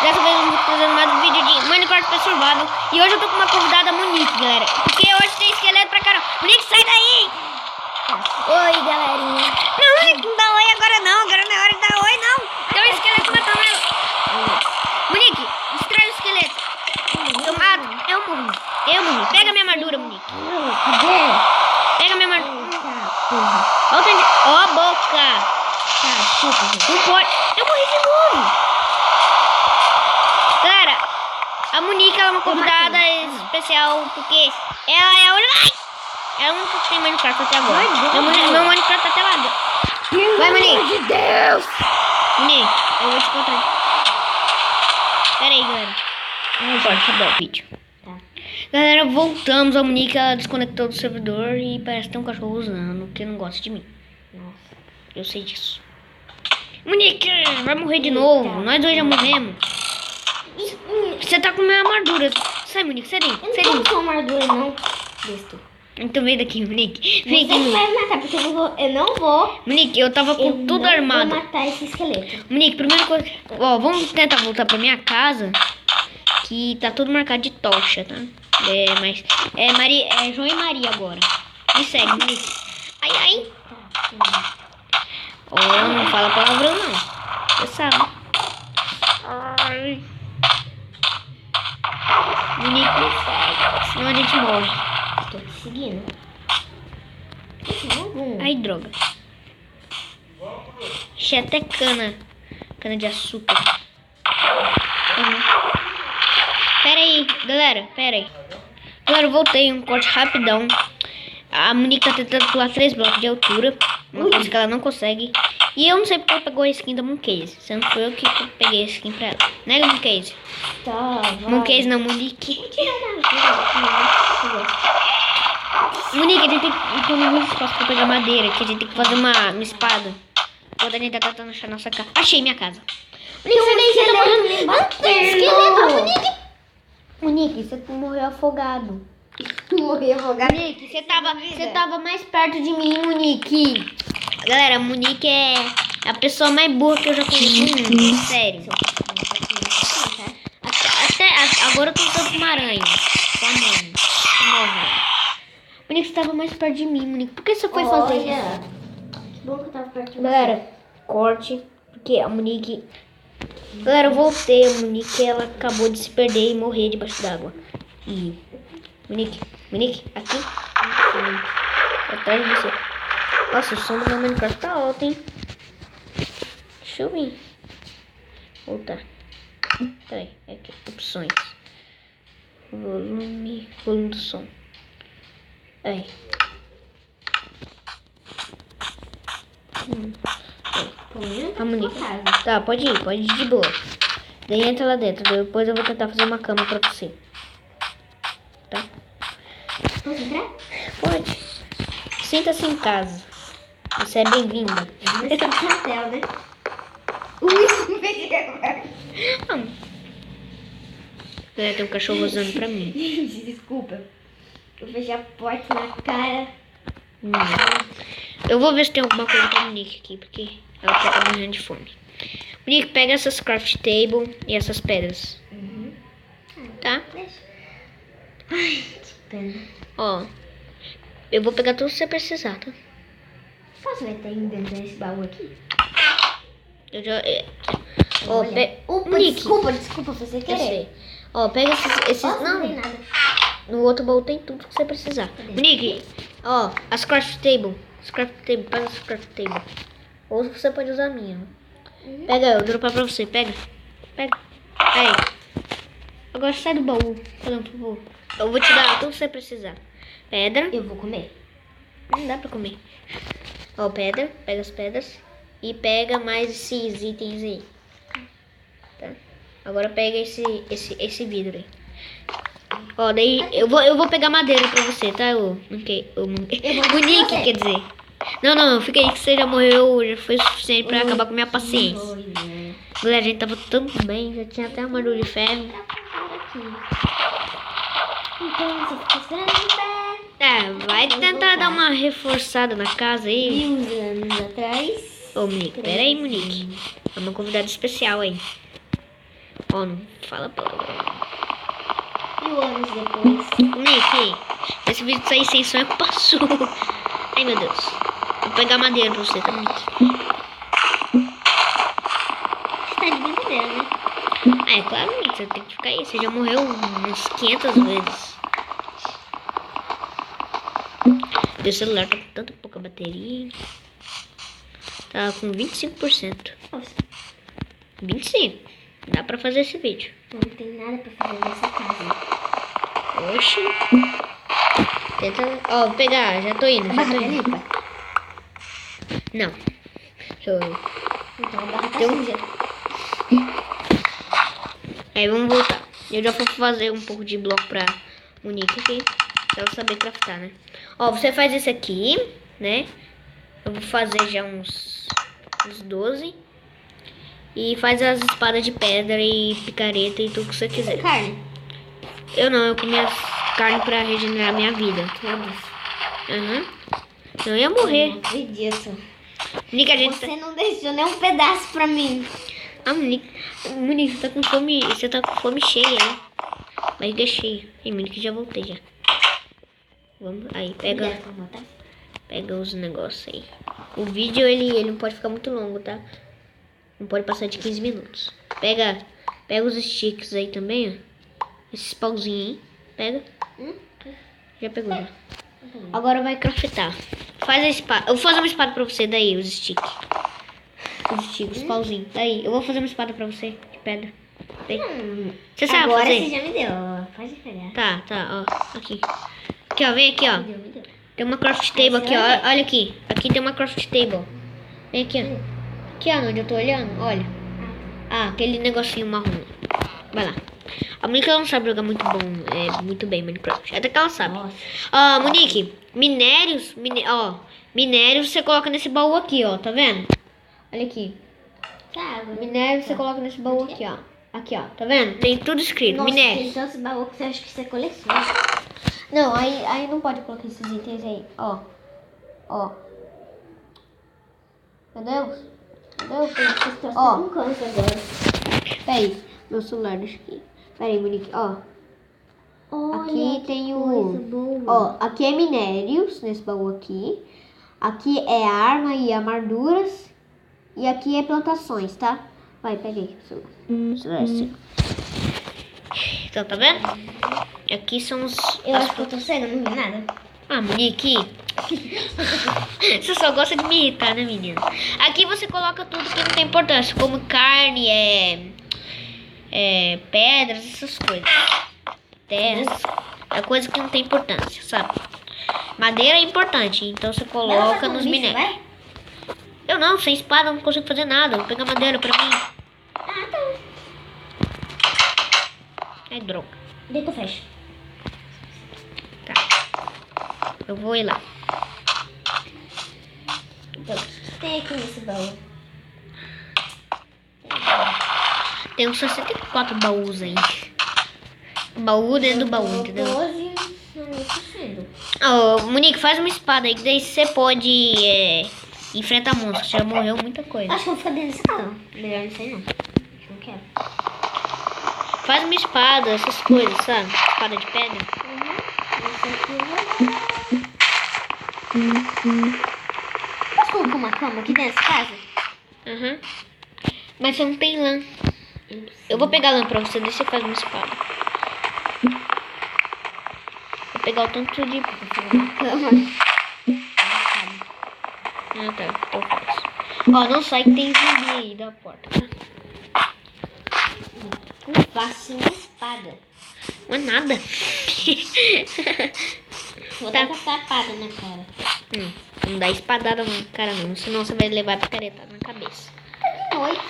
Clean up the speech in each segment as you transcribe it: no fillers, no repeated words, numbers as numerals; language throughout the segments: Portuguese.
Dessa vez eu vou fazendo mais um vídeo de Minecraft Perturbado. E hoje eu tô com uma convidada Monique, galera. Porque hoje tem esqueleto pra caramba. Monique, sai daí! Oi, galerinha. Não, Monique, não dá oi agora não. Agora não é hora de dar oi, não. Tem um esqueleto matando ela. Monique, distrai o esqueleto. Eu mato. Eu morri. Pega minha armadura, Monique. Cadê? Pega minha armadura. Tá, porra. Volta onde... Ó, boca. Tá, desculpa, gente. Não pode. Eu morri de novo. Galera, a Monique ela é uma convidada especial porque ela é a única. É a única que tem Minecraft até agora. Meu Minecraft até lá. Vai, Monique. Pelo amor de Deus. Monique, eu vou te contar. Pera aí, galera. Não pode acabar o vídeo. Tá. Galera, voltamos. A Monique ela desconectou do servidor e parece que tem um cachorro usando que não gosta de mim. Nossa. Eu sei disso. Monique, vai morrer de novo. Nós dois já morremos. Você tá com minha armadura. Sai, Monique, sai daí. Eu Sai não daí. tô com armadura, não. Besta. Então vem daqui, Monique. Vem Você aqui, que Monique. vai me matar, porque eu não vou. Monique, eu tava com tudo armado. Vou matar esse esqueleto. Monique, primeira coisa... Ó, vamos tentar voltar pra minha casa. Que tá tudo marcado de tocha, tá? Mas... É João e Maria agora. Me segue, Monique. Ai, ai. Ó, não fala palavrão, não. Você sabe. Ai. Monique, me segue. Senão a gente morre. Tô te seguindo. Ai, droga. Achei até cana de açúcar. Pera aí, galera, pera aí. Galera, eu voltei, um corte rapidão. A Monique tá tentando pular 3 blocos de altura. Uma coisa que ela não consegue. E eu não sei porque ela pegou a skin da Mooncase. Sendo que foi eu que peguei a skin pra ela. Nega, Mooncase. Tá, vai. Mooncase não, Monique. Tira uma ajuda aqui, Monique, a gente tem que ter um espaço pra pegar madeira. Que a gente tem que fazer uma espada. Quando a gente tá tentando achar nossa casa. Achei minha casa. Monique, você tá morrendo. Tem esqueleto, Monique. Monique, você morreu afogado. Morreu afogado. Monique, você tava mais perto de mim, Monique. Galera, a Monique é a pessoa mais burra que eu já conheci no mundo. Sério. Até agora eu tô lutando com uma aranha. Com a mãe. Monique, você tava mais perto de mim, Monique. Por que você foi fazer isso? Que bom que eu tava perto de você. Galera, corte. Porque a Monique... Galera, eu voltei. A Monique, ela acabou de se perder e morrer debaixo d'água. E... Monique, aqui. Atrás de você. Nossa, o som do meu Minecraft tá alto, hein? Deixa eu vir. Voltar. Peraí, aqui. Opções. Volume do som. Aí. A Monique. Tá, pode ir de boa. Daí entra lá dentro. Depois eu vou tentar fazer uma cama pra você. Tá? Posso entrar? Pode. Sinta-se em casa. Você é bem-vinda. Você tá no hotel, né? Galera, tem um cachorro usando pra mim. Gente, desculpa. Eu fechei a porta na cara. Eu vou ver se tem alguma coisa pra Monique aqui, porque ela tá morrendo de fome. Monique, pega essas craft table e essas pedras. Tá? Ai, que pena. Ó. Eu vou pegar tudo que você precisar, tá? Posso ver até dentro desse baú aqui? Eu já... Ó, Opa, Monique. desculpa, você Eu querer. sei. Ó, pega esses... Posso? Não tem Não, nada. no outro baú tem tudo que você precisar. Monique, ó, as craft table. Pega as craft table. Ou você pode usar a minha. Pega, eu vou dropar pra você. Pega. Aí. Agora sai do baú. Por favor. Eu vou te dar tudo que você precisar. Pedra. Eu vou comer. Não dá pra comer. Ó, pedra. Pega as pedras. E pega mais esses itens aí. Tá? Agora pega esse vidro aí. Ó, daí eu vou pegar madeira pra você, tá? Monique, quer dizer. Não, fica aí que você já morreu, já foi suficiente pra acabar com minha paciência. Galera, a gente tava tão bem, já tinha até armadura de ferro. Então você fica esperando em pé. Tá, vai tentar dar uma reforçada na casa aí. 1000 anos atrás. Ô, Monique, pera aí, Monique. É uma convidada especial aí. Ó, não fala palavrão. E o ônibus depois? Nick, esse vídeo sair sem som é culpa sua. Ai, meu Deus. Vou pegar madeira pra você, tá, Nick? Você tá de brincadeira, né? Ah, é claro, Nick, você tem que ficar aí. Você já morreu umas 500 vezes. Meu celular tá com tanta pouca bateria. Tá com 25%. Nossa, 25%. Dá pra fazer esse vídeo. não tem nada pra fazer nessa casa. Oxi. Tenta... Ó, vou pegar. Já tô indo, A já barra tô tá indo. limpa? Não. Deixa eu ver. Então a barra tá Tem suja. Aí vamos voltar. Eu já vou fazer um pouco de bloco pra Monique aqui. Pra ela saber craftar, né? Ó, você faz esse aqui, né? Eu vou fazer já uns 12. E faz as espadas de pedra e picareta e tudo que você quiser. Carne. Eu não, eu comi as carnes pra regenerar minha vida. Meu Deus. Aham. Eu ia morrer. Não acredito. Monique, a gente Você não deixou nem um pedaço pra mim. Ah, Monique, você tá com fome. Você tá com fome cheia, hein? Barriga cheia. Ei, Monique, já voltei já. Vamos, aí, pega os negócios aí. O vídeo, ele não pode ficar muito longo, tá? Não pode passar de 15 minutos. Pega os sticks aí também, ó. Esses pauzinhos, hein? Pega. Já pegou, já. Agora vai craftar. Faz a espada. Eu vou fazer uma espada pra você, daí, os sticks. Os pauzinhos. Daí, eu vou fazer uma espada pra você, de pedra. Daí. Você sabe Agora fazer? você já me deu. Pode pegar. Tá, ó. Aqui. Aqui, ó, vem aqui, ó. Me deu. Tem uma craft table aqui, ó. Olha aqui. Aqui tem uma craft table. Vem aqui, ó. Aqui, ó, onde eu tô olhando, olha. Ah, aquele negocinho marrom. Vai lá. A Monique ela não sabe jogar muito bem Minecraft. Até que ela sabe. Nossa. Ó, Monique, minérios você coloca nesse baú aqui, ó. Tá vendo? Olha aqui. Tá, Minérios você coloca nesse baú aqui, ó. Aqui, ó. Tá vendo? Tem tudo escrito. Nossa, Minérios. tem tantos baús que você acha que você coleciona. Não, aí não pode colocar esses itens aí. Ó. Meu Deus. Vocês estão Ó. com câncer agora. Peraí. Meu celular, deixa aqui. Peraí, Monique. Ó. Olha, Aqui que tem coisa o... boa. Ó, aqui é minérios, nesse baú aqui. Aqui é arma e armaduras. E aqui é plantações, tá? Vai, pega aí o celular. O celular é seu. Então, tá vendo? Aqui são os... Eu acho que eu tô cega, não vi nada. Ah, Monique. Você só gosta de me irritar, né, menina? Aqui você coloca tudo que não tem importância. Como carne, pedras, essas coisas. Terras. É coisa que não tem importância, sabe? Madeira é importante, então você coloca nos minérios. Vai? Eu não, sem espada eu não consigo fazer nada. Vou pegar madeira pra mim. Ah, tá. É droga. Daí tu fecha. Tá. Eu vou ir lá. Então, tem aqui nesse baú. Tem uns 64 baús aí. Baú dentro do baú, entendeu? 12, não é possível. Ô, Monique, faz uma espada aí, que daí você pode enfrentar monstros. Já morreu muita coisa. Acho que eu vou ficar dentro desse carro. Melhor não sei não. Não quero. Faz uma espada, essas coisas, sabe? Espada de pedra. Esse aqui Posso colocar uma cama aqui dentro dessa casa? Aham. Mas você não tem lã. Eu vou pegar lã pra você, deixa você faz uma espada. Vou pegar o tanto de... Cama. Ah, tá. Eu faço. Ó, não sai que tem zumbi aí da porta, tá? Não faço uma espada. Não é nada. Vou Tá. dar uma tapada na cara. Não dá espadada na cara não, senão você vai levar a picareta na cabeça. De noite.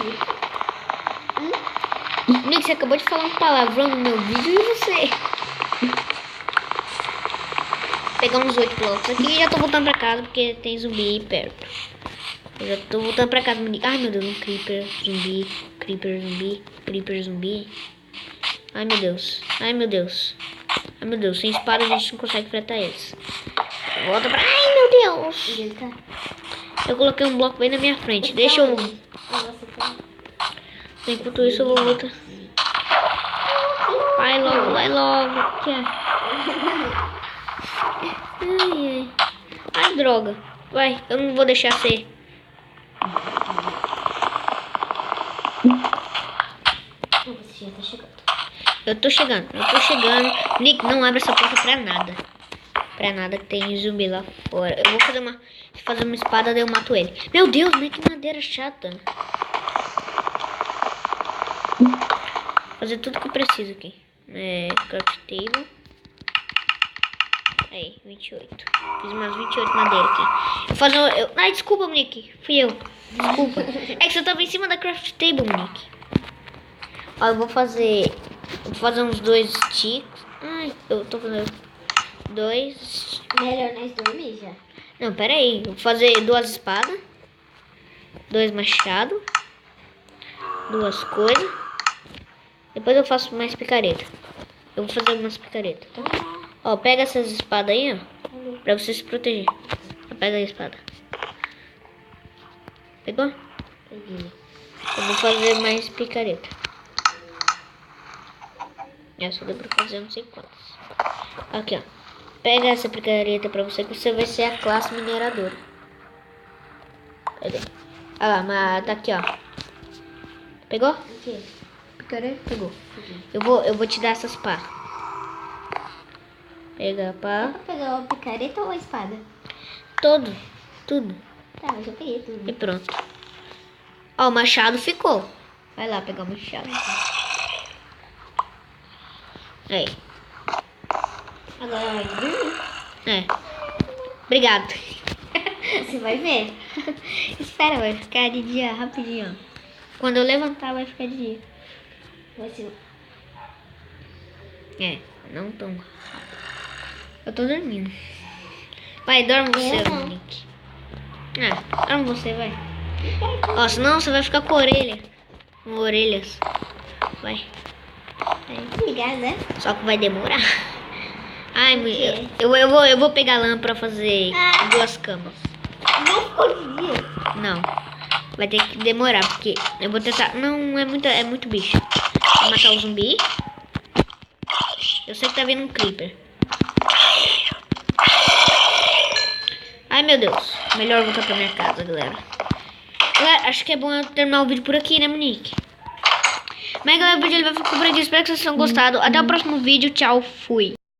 Nick, você acabou de falar um palavrão no meu vídeo e você... Pegar uns 8 blocos aqui e já tô voltando pra casa porque tem zumbi aí perto. Eu já tô voltando pra casa. Ai, meu Deus, um creeper, zumbi, creeper, zumbi, creeper, zumbi. Ai, meu Deus, ai, meu Deus. Ai, meu Deus, sem espada a gente não consegue enfrentar eles. Volta pra... Ai, meu Deus. Ele tá... Eu coloquei um bloco bem na minha frente. Deixa eu... Nossa, tá... Enquanto isso eu vou voltar. Vai logo, vai logo. Que é? Ai, ai. Ai, droga. Vai, eu não vou deixar ser. Você já tá chegando. Eu tô chegando. Nick, não abre essa porta pra nada. Pra nada, que tem zumbi lá fora. Eu vou fazer uma espada, daí eu mato ele. Meu Deus, mas que madeira chata. Fazer tudo que eu preciso aqui. Craft table. Aí, 28. Fiz umas 28 madeiras aqui. Ai, desculpa, Nick. Fui eu. Desculpa. É que você tava em cima da craft table, Nick. Ó, eu vou fazer uns 2 sticks. Ai, eu tô fazendo 2. Melhor nós dormir já. Não, pera aí. Eu vou fazer 2 espadas. 2 machados. 2 coisas. Depois eu faço mais picareta. Eu vou fazer umas picaretas, tá? Ó, pega essas espadas aí, ó. Pra você se proteger. Pega a espada. Pegou? Peguei. Eu vou fazer mais picareta. Só deu pra fazer não sei quantas. Aqui, ó. Pega essa picareta pra você, que você vai ser a classe mineradora. Cadê? Ah lá, mas tá aqui, ó. Pegou? O quê? Picareta? Pegou. Peguei. Eu vou te dar essas pá. Pega a pá. Dá pra pegar a picareta ou a espada? Tudo. Tá, mas eu peguei E tudo. pronto. Ó, o machado ficou. Vai lá pegar o machado. Aí. Agora vai dormir. Obrigado. Você vai ver. Espera, vai ficar de dia rapidinho. Quando eu levantar, vai ficar de dia. Vai ser... Não tão rápido. Eu tô dormindo. Vai, dorme você, Eu não. Nick. Dorme você, vai. Ó, senão você vai ficar com orelha. Com orelhas. Vai. Obrigada, né? Só que vai demorar. Ai, quê? eu vou pegar lã pra fazer 2 camas. Não consegui. Não. Vai ter que demorar, porque eu vou tentar... Não, é muito bicho. Vou matar o zumbi. Eu sei que tá vindo um creeper. Ai, meu Deus. Melhor voltar pra minha casa, galera. Galera, acho que é bom eu terminar o vídeo por aqui, né, Monique? Mas, galera, o vídeo vai ficar por aqui. Espero que vocês tenham gostado. Até o próximo vídeo. Tchau, fui.